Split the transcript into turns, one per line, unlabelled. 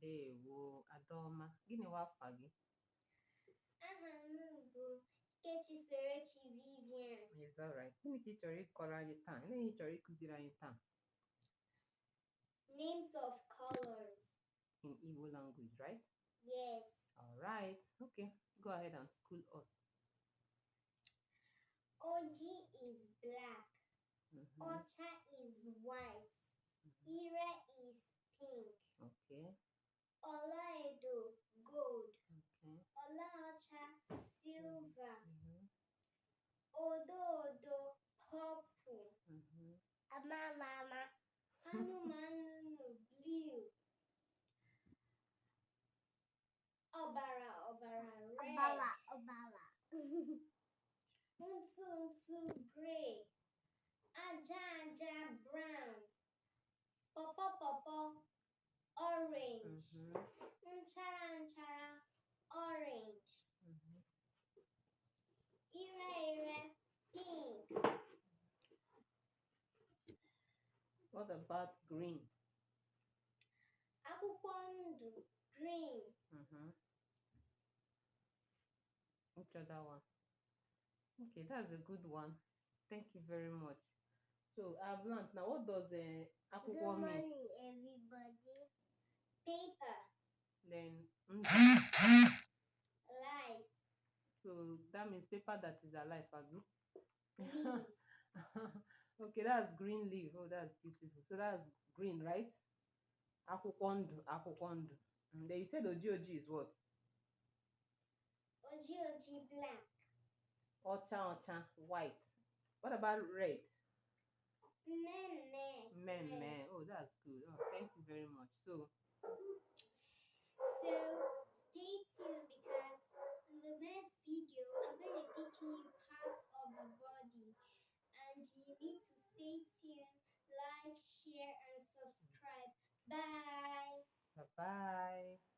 Ndewo, Adoma. Gịnị wa afa gị?
Aha m bụ Kechiserechi Vivian.
It's all right. Gịnị ka ị chọrọ ịkọrọ anyị taa? Gịnị ị chọrọ ịkụziri anyị taa?
Names of colors.
In Igbo language, right?
Yes.
All right. Okay. Go ahead and school us.
Oji is black. Ocha is white. Ire is pink.
Okay.
Olaedo, gold.
Okay.
Olaocha, silver. Odo, purple. Mama, Anumanu, blue. Obara, red. Obara. Untu, gray. Aja, brown. Popo, orange. Nchara, orange. Ire, pink.
What about green?
Akwụkwọ ndụ, green.
Which other one? Okay, that's a good one. Thank you very much. So I've learned now. What does akwụkwọ mean?
Good morning, everybody. Paper.
Then
Life.
so that means paper that is alive, Abi. Okay, that's green leaf. Oh, that's beautiful. So that's green, right? Akwụkwọ ndụ. Then you said oji is what?
Oji, black.
Ocha, white. What about red?
Men.
Oh, that's good. Oh, thank you very much. So
stay tuned because in the next video, I'm going to be teaching you parts of the body. And you need to stay tuned, like, share, and subscribe. Bye.
bye-bye.